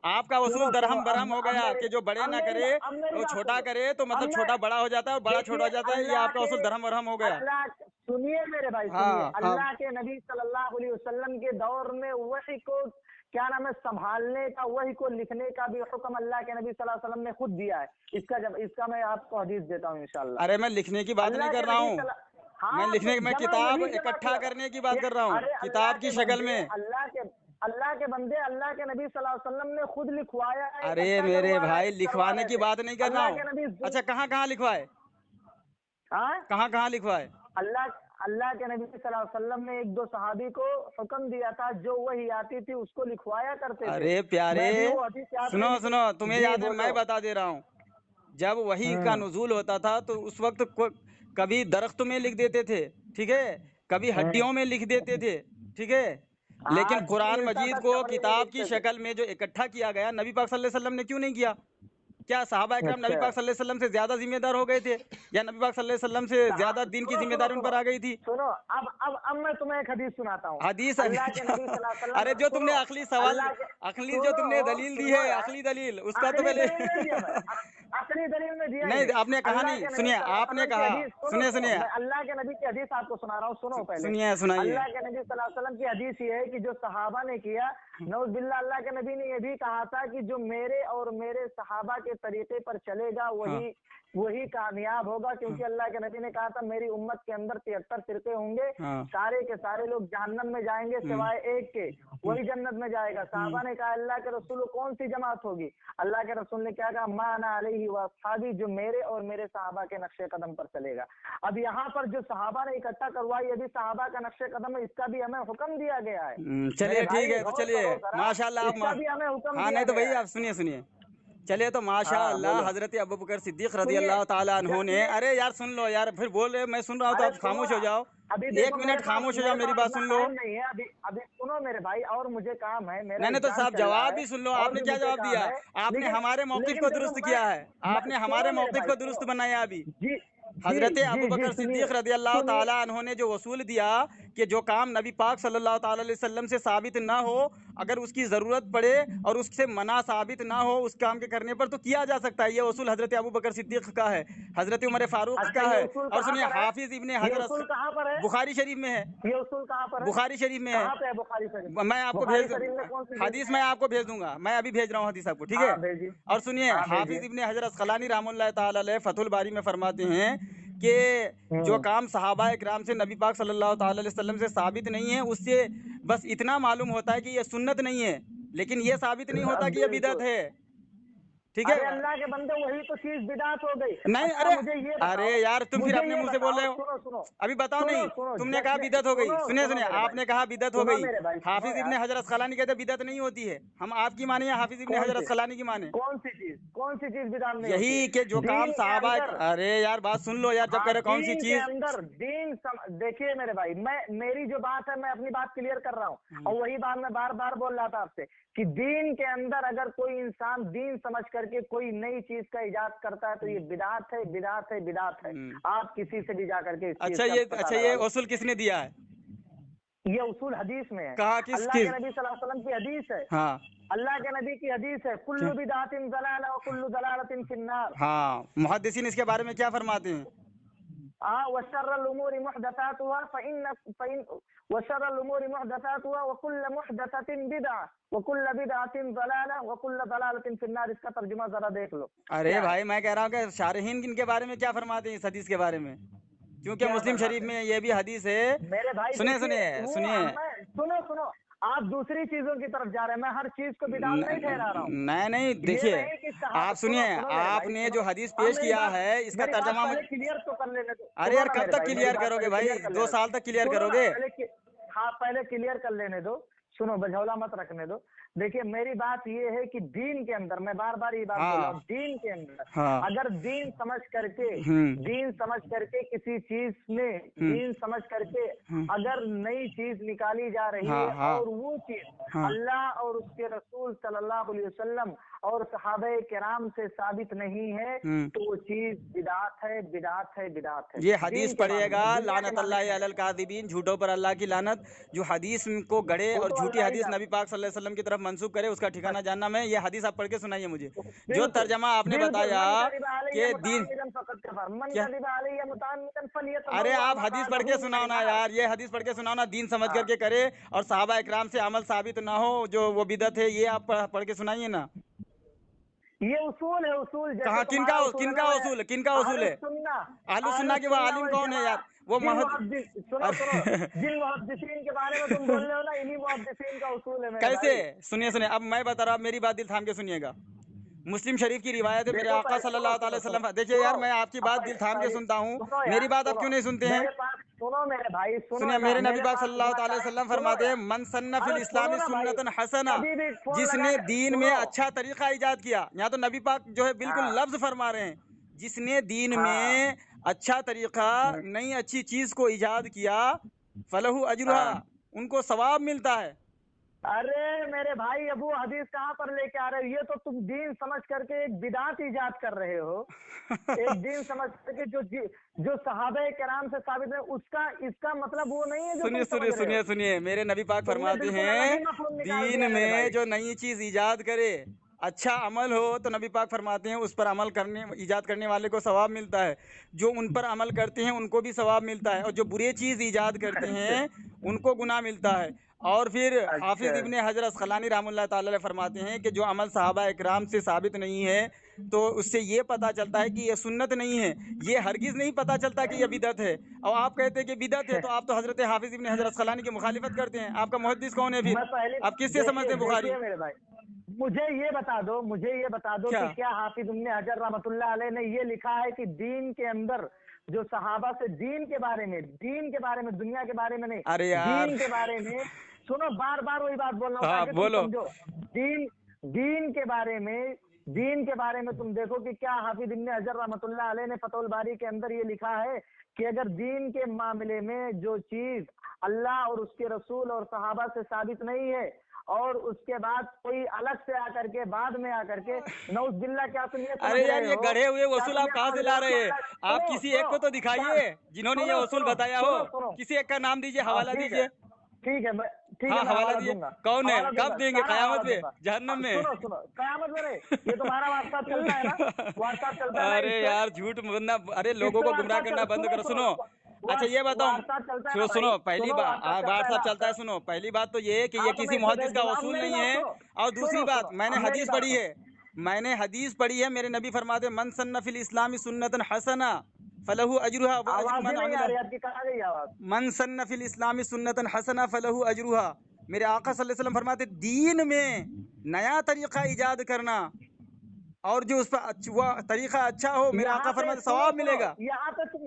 آپ کا سنو اصول سنو درہم برہم ہو گیا کہ جو بڑے اب نہ میری کرے اب میری وہ بات چھوٹا سنو، کرے تو اب مطلب میں چھوٹا بڑا ہو جاتا ہے اور بڑا چھوٹا دیکھیے ہو جاتا ہے، یہ اللہ آپ کا کے اصول درہم برہم ہو گیا۔ اللہ سنیے میرے بھائی، سنیے، ہاں ہاں، اللہ کے نبی صلی اللہ علیہ وسلم کے دور میں وحی کو کیا نام ہے سنبھالنے کا، وحی کو لکھنے کا بھی حکم اللہ کے نبی صلی اللہ علیہ وسلم نے خود دیا ہے۔ اس کا میں آپ کو حدیث دیتا ہوں انشاءاللہ۔ ارے میں لکھنے کی بات نہیں اللہ کر کے رہا نبی ہوں، میں ہاں تو لکھنے میں جمع کتاب وہی جمع اکٹھا کیا کرنے کی بات کر رہا ہوں، ارے اللہ کتاب کے کی شکل بندے، میں۔ اللہ کے بندے، اللہ کے نبی صلی اللہ علیہ وسلم نے خود لکھوایا ہے، ارے اکٹھا میرے بھائی کروا لکھوانے رہے کی تھے بات نہیں کر رہا اللہ ہوں، کے نبی اچھا کہاں کہاں لکھوائے، ہاں کہاں لکھوائے؟ اللہ کے نبی صلی اللہ علیہ وسلم نے ایک دو صحابی کو حکم دیا تھا، جو وہی آتی تھی اس کو لکھوایا کرتے تھے۔ ارے پیارے میں بھی وہ حدیث یاد سنو نہیں، سنو، تمہیں جی یاد ہے، میں بولو۔ بتا دے رہا ہوں، جب وحی کا نزول ہوتا تھا تو اس وقت کبھی درخت میں لکھ دیتے تھے، ٹھیک ہے، کبھی ہڈیوں میں لکھ دیتے تھے، ٹھیک ہے، ہاں لیکن جو قرآن ملتا مجید تھا کو چمڑی میں کتاب کی لکھتے تھے۔ شکل میں جو اکٹھا کیا گیا، نبی پاک صلی اللہ علیہ وسلم نے کیوں نہیں کیا؟ کیا صحابہ اکرام نبی اچھا پاک صلی اللہ علیہ وسلم سے زیادہ ذمہ دار ہو گئے تھے، یا نبی پاک صلی اللہ علیہ وسلم سے زیادہ دین کی سنو ذمہ سنو داری ان سنو پر آ گئی تھی؟ سنو اب میں تمہیں ایک حدیث سناتا ہوں۔ حدیث اللہ کے نبی صلی اللہ علیہ وسلم، ارے جو تم نے سنو عقلی سوال، اللہ کے عقلی جو تم نے دلیل دی سنو ہے، یار، عقلی دلیل اس کا تو عقلی پہلے دلیل نہیں دیا میں، عقلی دلیل میں دیا ہی نہیں آپ نے کہا اللہ نہیں، کے نبی سنیے صلی اللہ آپ علیہ نے وسلم کی کہا، حدیث، سنیے میں اللہ کے نبی کی حدیث آپ کو سنا رہا ہوں، سنو پہلے۔ سنائیے۔ اللہ کے نبی صلی اللہ علیہ وسلم کی حدیث یہ ہے کہ جو صحابہ نے کیا، نعوذ باللہ، اللہ کے نبی نے یہ بھی کہا تھا کہ جو میرے اور میرے صحابہ کے طریقے پر چلے گا وہی کامیاب ہوگا، کیونکہ اللہ کے نبی نے کہا تھا میری امت کے اندر 73 فرقے ہوں گے، سارے کے سارے لوگ جہنم میں جائیں گے سوائے ایک کے، وہی جنت میں جائے گا۔ صحابہ نے کہا اللہ کے رسول کون سی جماعت ہوگی؟ اللہ کے رسول نے کیا کہا، ما انا علیہ واصحابی، جو میرے اور میرے صحابہ کے نقش قدم پر چلے گا۔ اب یہاں پر جو صحابہ نے اکٹھا کروائی، یہ بھی صحابہ کا نقش قدم ہے، اس کا بھی ہمیں حکم دیا گیا ہے۔ چلیے ٹھیک ہے، تو چلیے ماشاء اللہ اس کا بھی ہمیں حکم ہاں دیا نہیں تو گیا بھائی ہے۔ آپ سنیے، چلیے تو ماشاء ہاں اللہ بولو، حضرت ابوبکر صدیق رضی سنیے اللہ تعالیٰ عنہ جب نے، یہ ارے یار سن لو یار، پھر بول رہے میں سن رہا ہوں تو ارے آپ سنو خاموش نا، ہو جاؤ، ابھی ایک دیکھو منٹ خاموش ہو جاؤ، میری بات اتنا سن لو۔ ٹائم نہیں ہے، ابھی سنو میرے بھائی، اور مجھے کام ہے، میرا نہیں نہیں تو ایگزام صاحب چل رہا جواب ہے بھی سن لو، آپ اور نے بھی کیا مجھے جواب کام دیا؟ ہے، آپ نے ہمارے موقف لیکن کو دیکھو درست کیا ہے، آپ نے ہمارے سنو میرے موقف بھائی، کو درست بنایا ابھی۔ جی حضرت جی ابوبکر سنیے صدیق رضی اللہ سنیے، تعالیٰ عنہ نے جو اصول دیا کہ جو کام نبی پاک صلی اللہ تعالیٰ علیہ وسلم سے ثابت نہ ہو، اگر اس کی ضرورت پڑے اور اس سے منع ثابت نہ ہو اس کام کے کرنے پر، تو کیا جا سکتا ہے۔ یہ اصول حضرت ابوبکر صدیق کا ہے، حضرت عمر فاروق اچھا کا یہ ہے، اصول اور کہاں سنیے پر ہے؟ حافظ ابن یہ حجر اصول کہاں پر ہے؟ بخاری شریف میں ہے، یہ اصول کہاں پر ہے؟ بخاری شریف میں ہے، کہاں پہ ہے بخاری شریف؟ میں آپ کو بخاری بھیج شریف میں کون سی حدیث میں آپ کو بھیج دوں گا، میں ابھی بھیج رہا ہوں حدیث آپ کو، ٹھیک ہے۔ ہاں بھیجیے، اور سنیے ہاں بھیجیے۔ حافظ ابن حجر اسقلانی رحمۃ اللہ تعالی علیہ فتح الباری میں فرماتے ہیں کہ جو کام صحابہ اکرام سے نبی پاک صلی اللہ تعالی علیہ وسلم سے ثابت نہیں ہے، اس سے بس اتنا معلوم ہوتا ہے کہ یہ سنت نہیں ہے، لیکن یہ ثابت نہیں ہوتا کہ یہ بدعت بالکل، ہے، ٹھیک ہے۔ ارے اللہ کے بندے وہی تو چیز بدعت ہو گئی۔ نہیں اچھا مجھے یہ ارے بتاؤ، یار تم پھر مجھے اپنے یہ منہ سے بول بتاؤ، رہے ہو، سنو سنو ابھی بتاؤ سنو نہیں، سنو تم نے کہا بدعت ہو گئی، سنیے میرے آپ بھائی، نے کہا بدعت ہو سنو گئی، میرے بھائی، سنو حافظ ابن یار، حجر اسقلانی کہتے بدعت نہیں ہوتی ہے، ہم آپ کی مانیں یا حافظ ابن حجر اسقلانی کی مانیں؟ کون سی چیز بدعت نہیں ہوتی یہی کہ ہے؟ جو کام دین کے صحابہ، اندر، ارے یار بات سن لو یار، جب کہہ رہے کون سی دین کے چیز، اندر دیکھیے میرے بھائی، میری جو بات ہے میں اپنی بات کلیئر کر رہا ہوں، اور وہی بات میں بار بار بول رہا تھا آپ سے کہ دین کے اندر اگر کوئی انسان دین سمجھ کر کے کوئی نئی چیز کا ایجاد کرتا ہے تو یہ بدعت ہے، بدعت ہے، بدعت ہے۔ آپ کسی سے بھی جا کر کے اس چیز کا پتہ لگا یہ لو۔ اصول کس نے دیا ہے؟ یہ اصول حدیث میں ہے، کہا کس اللہ کے نبی صلی اللہ علیہ وسلم کی حدیث ہے، ہاں اللہ کے نبی کی حدیث ہے، کل بدعت ضلالہ وکل ضلالۃ فی النار۔ ہاں، محدثین اس کے بارے میں کیا فرماتے ہیں؟ वशर्रल उमूरि मुहदसातुहा फ़इन वशर्रल उमूरि मुहदसातुहा व कुल्लु मुहदसतिन बिदअ व कुल्लु बिदअतिन ज़लाला व कुल्लु ज़लालतिन फिन्नार। इसका तर्जुमा जरा देख लो। अरे भाई मैं कह रहा हूँ कि शारहीन इनके बारे में क्या फरमाते हैं इस हदीस के बारे में, क्योंकि क्या मुस्लिम शरीफ फरमाते हैं में ये भी हदीस है। मेरे भाई? सुनिए देखिए, सुनिए वो सुनिए, सुनो, आप दूसरी चीजों की तरफ जा रहे हैं। मैं हर चीज को बिदात नहीं ठहरा रहा हूँ। नहीं ये देखिए, नहीं कि आप सुनिए, सुनो मेरे भाई, आपने सुनो। जो हदीस आप पेश किया है इसका मेरी बात तर्जमा पहले क्लियर तो कर लेने दो। अरे सुनो यार ना कब मेरे तक भाई, मेरी क्लियर बात करोगे पहले भाई, क्लियर कर 2 लेने साल तक क्लियर दो। सुनो ना, करोगे? पहले क्लियर कर लेने दो। सुनो, बझौला मत रखने दो। देखिए, मेरी बात ये है कि दीन के अंदर, मैं बार बार ये बात बोल रहा हूँ, हाँ दीन के अंदर हाँ अगर दीन समझ करके किसी चीज में हम्म दीन समझ करके अगर नई चीज निकाली जा रही हाँ है हाँ और वो चीज हाँ अल्लाह और उसके रसूल सल्लल्लाहु अलैहि वसल्लम और सहाबे किराम से साबित नहीं है, तो वो चीज बिदात है, बिदात है, बिदात है। ये हदीस दीन के मामले पढ़िएगा, में, दुनिया के लानत मामले अल्लाह में अलल काज़िबीन, झूठों पर अल्लाह की लानत। जो हदीस को गढ़े वो और तो झूठी अल्लाह ही हदीस जानता नबी पाक सल्लल्लाहु अलैहि वसल्लम की तरफ मंसूब करे, उसका ठिकाना जानना। मैं ये हदीस आप पढ़ के सुनाइए मुझे, है। जो बिल्कुल तर्जमा आपने बिल्कुल, बताया मन कदिबा अलैया कि दीन मुतअम्मिदन फक़द कफ़र, मन क्या। कदिबा अलैया मुतअम्मिदन अरे फलियतबव्वा आप हदीस पढ़ के मक़अदहू सुनाओ मिनन ना नार। यार, ये हदीस पढ़ के सुनाओ ना, दीन समझ हाँ, करके करे और सहाबा इकराम से अमल साबित ना हो जो वो बिदत है, ये आप पढ़ के सुनाइए ना। ये उसूल है, उसूल जैसे कहाँ तुम्हारा उसूल है ना, किनका वो उसूल है, किनका उसूल है? अहलुस सुन्ना के वो आलिम वल कौन है जमा। यार? वो जिन महद मुहद्दिस, सुनो सुनो, अरे जिन मुहद्दिसीन के बारे में तुम बोल रहे हो ना, इन्हीं मुहद्दिसीन का उसूल है मेरे कैसे? भाई। सुनिए सुनिए, अब मैं बता रहा हूँ, मेरी बात दिल थाम के सुनिएगा। मुस्लिम शरीफ की रिवायत है, मेरे देखो आका पहले सुनो सल्लल्लाहु सुनो अलैहि सुनो वसल्लम। देखिए सुनो, यार, मैं आपकी अब बात दिल थाम के पहले सुनता हूँ, सुनो मेरी यार, बात आप सुनो क्यों नहीं सुनते हैं? मेरे पास, सुनो मेरे भाई, सुनो सुनिए, ना मेरे नबी मेरे पाक पास सल्लल्लाहु तुम्हारा अलैहि वसल्लम सुनो फरमाते हैं, यार। मन सन्ना फिल अरे सुनो इस्लामी ना भाई, सुन्नतन हसना। कभी भी फोन लगा जिसने के दीन में सुनो। अच्छा तरीका इजाद किया, यहाँ तो नबी पाक जो है बिल्कुल हाँ लफ्ज फरमा रहे हैं, जिसने दीन हाँ में अच्छा तरीका, नई अच्छी चीज को इजाद किया, फलहु अजरुहा, हाँ। उनको सवाब मिलता है। अरे मेरे भाई, अब वो हदीस कहाँ पर लेके आ रहे हो? ये तो तुम दीन समझ करके एक बिदात इजाद कर रहे हो। एक दीन समझ करके जो सहाबे किराम से साबित है, उसका इसका मतलब वो नहीं है जो सुनिए तुम समझ सुनिए रहे सुनिए हो। सुनिए, मेरे नबी पाक तुमने फरमाते बिल्कुल अलग हैं, ही मफहूम निकाल दीन दिया मेरे भाई। में जो नई चीज इजाद करे, अच्छा अमल हो, तो नबी पाक फरमाते हैं उस पर अमल करने, इजाद करने वाले को सवाब मिलता है। जो उन पर अमल करते हैं उनको भी सवाब मिलता है, और जो बुरी चीज इजाद करते अच्छा हैं उनको गुनाह मिलता है। और फिर अच्छा। हाफिज इब्ने हजर अस्क़लानी रहमतुल्लाह ताला अलैह फरमाते हैं कि जो अमल सहाबा इकराम से साबित नहीं है, तो उससे ये पता चलता है कि ये सुन्नत नहीं है, ये हरगिज नहीं पता चलता कि ये बिदत है। और आप कहते हैं कि बिदत है, तो आप तो हजरत हाफिज इब्ने हजर अस्क़लानी की मुखालिफत करते हैं। आपका मुहद्दिस कौन है फिर? मैं पहले, आप किससे समझते देखिए हैं बुखारी? देखिए मेरे भाई, मुझे ये बता दो क्या? कि क्या हाफिज इब्ने हजर रहमतुल्लाह अलैह ने ये लिखा है कि दीन के अंदर जो सहाबा से दीन के बारे में, दुनिया के बारे में नहीं, अरे यार दीन के बारे में, सुनो बार बार वही बात बोल रहा हूँ हाँ ताकि तुम बोलो। समझो। दीन दीन के बारे में तुम देखो कि क्या हाफिज इब्ने हजर रहमतुल्लाह अलैह ने फतहुल बारी के अंदर ये लिखा है कि अगर दीन के मामले में जो चीज अल्लाह और उसके रसूल और सहाबा से साबित नहीं है, और उसके बाद कोई अलग से आकर के, बाद में आकर के, नौज बिल्ला, क्या तुम ये समझ अरे यार, रहे ये हो? गढ़े हुए क्या वसूल तुम आप ये कहाँ समझ से रहे ला हो रहे कि हैं? अल्लाह, आप सुनो किसी एक सुनो को तो दिखाइए जिन्होंने ये सुनो वसूल सुनो बताया हो। सुनो सुनो किसी एक का नाम दीजिए, हाँ, हवाला ठीक है दीजिए। ठीक है, हाँ मैं हवाला हवाला दीजिए, दूंगा, कौन है, हवाला कब दूंगा, देंगे? सारा कयामत हवाला में, दूंगा। जहन्नम में? सुनो सुनो, कयामत में नहीं, ये तुम्हारा व्हाट्सएप चलता है ना, व्हाट्सएप चलता है ना, अरे यार झूठ बोलना, अरे लोगों इससे को गुमराह व्हाट्सएप करना बंद सुनो करो। सुनो, सुनो, अच्छा ये बताओ, व्हाट्सएप चलता है ना भाई, सुनो, पहली सुनो, बात व्हाट्सएप चलता है व्हाट्सअप ना चलता है, आपका। सुनो, पहली बात तो ये है कि ये हाँ तो मैं किसी इसको मुहद्दिस भेज का दूंगा। अब वसूल मेरी नहीं बात है। सुनो, और दूसरी सुनो बात, सुनो, मैंने अब मेरी हदीस बात पढ़ी सुनो। है, मेरे नबी फरमाते, मन सन्ना फिल इस्लामी सुन्नतन हसना फलहु अजरुहा व अजरु आवाज ही मन नहीं आ अमिला। रही आपकी, कहाँ गई आवाज? मन सन्ना फिल इस्लामी सुन्नतन हसना फलहु अजरुहा। मेरे आका सल्लल्लाहु अलैहि वसल्लम फरमाते, दीन में नया तरीका इजाद करना, और जो उस पर वो तरीका अच्छा हो, मेरे आका यहाँ पे फरमाते सुनो सवाब सुनो, मिलेगा। यहाँ पे तुम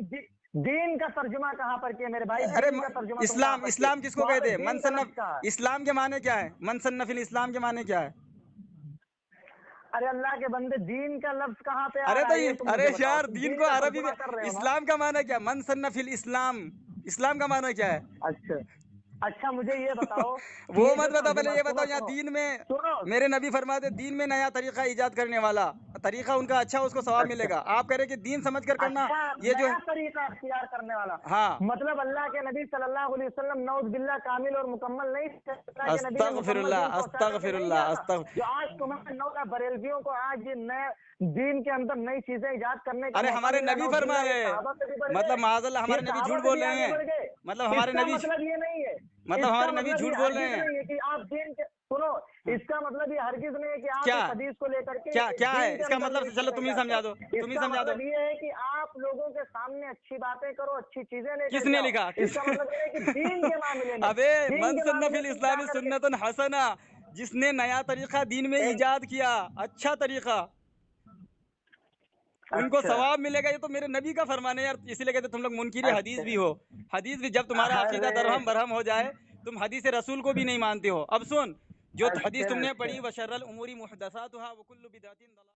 दीन का तर्जुमा कहाँ पर किया मेरे भाई? अरे दीन का तर्जुमा तुम कहाँ इस्लाम, पर किए? इस्लाम किसको वहां पे कहते हैं? दीन मन का सन्नफ, लफ्ज कहाँ है? इस्लाम के माने क्या है? मन सन्नफिल इस्लाम के माने क्या है? अरे अल्लाह के बंदे, दीन का लफ्ज कहाँ पे आ अरे रहा तो है? ये, ये तुम अरे मुझे बताओ, यार तुम दीन दीन को का अरबी में, तर्जुमा कर रहे हो ना? इस्लाम का माना क्या? मन सन्नफिल इस्लाम, इस्लाम का माना क्या है? अच्छा अच्छा मुझे ये बताओ वो ये मत जो बताओ, पहले ये तर्जुमा, बताओ, सुनो यहाँ सुनो दीन में सुनो, मेरे नबी फरमाते दीन में नया तरीका इजाद करने वाला, तरीका उनका अच्छा, उसको सवाब अच्छा मिलेगा। आप कह रहे कि दीन समझ कर करना, अच्छा ये जो नया है, तरीका अख्तियार करने वाला, हाँ, मतलब अल्लाह के नबी सल्लल्लाहु अलैहि वसल्लम नौज बिल्ला कामिल और मुकम्मल नहीं थे, अल्लाह के नबी ने मुकम्मल अस्तगफिरुल्लाह, दीन पहुंचा करके नहीं गया था। अस्तगफिरुल्लाह। जो आज तुम्हारे नौ बरेलवियों को आज ये नए दीन के अंदर नई चीजें इजाद करने का अरे मौका हमारे मिला, नबी नौज फरमा बिल्ला ये रहे, सहाबा से भी बढ़ मतलब गए, माज़अल्लाह ये हमारे नबी सहाबा झूठ से बोल भी रहे आगे हैं, बढ़ गए। मतलब हमारे इसका नबी, मतलब ये नहीं है, मतलब इसका हमारे नबी मतलब झूठ ये बोल रहे हरगिज हैं। नहीं है कि आप दीन के, सुनो, इसका मतलब ये हरगिज नहीं है कि आप क्या इस हदीस को लेकर के क्या क्या है दीन के इसका अंदर मतलब? नई चलो चीजें तुम ही इजाद समझा दो, करो। तुम ही इसका समझा दो। मतलब ये है कि आप लोगों के सामने अच्छी बातें करो, अच्छी चीजें लेकर किसने जाओ। लिखा? इसका मतलब ये है कि दीन के मामले में, अबे दीन मन के सुन्ना मामले फिल में इस्लामी जाकर के सुन्नतन हसना, जिसने नया तरीका दीन में एक, इजाद किया, अच्छा तरीका, उनको अच्छा सवाब मिलेगा। ये तो मेरे नबी का फरमान है यार, इसीलिए कहते तुम लोग मुनकिर हदीस अच्छा, भी हो। हदीस भी, जब तुम्हारा अकीदा अरे दरहम बरहम हो जाए, तुम हदीस रसूल को भी नहीं मानते हो। अब सुन, जो हदीस अच्छा तुमने अच्छा पढ़ी, वशर्रल उमूरी मुहदसातुहा व कुल्लु बिदअतिन दलाल।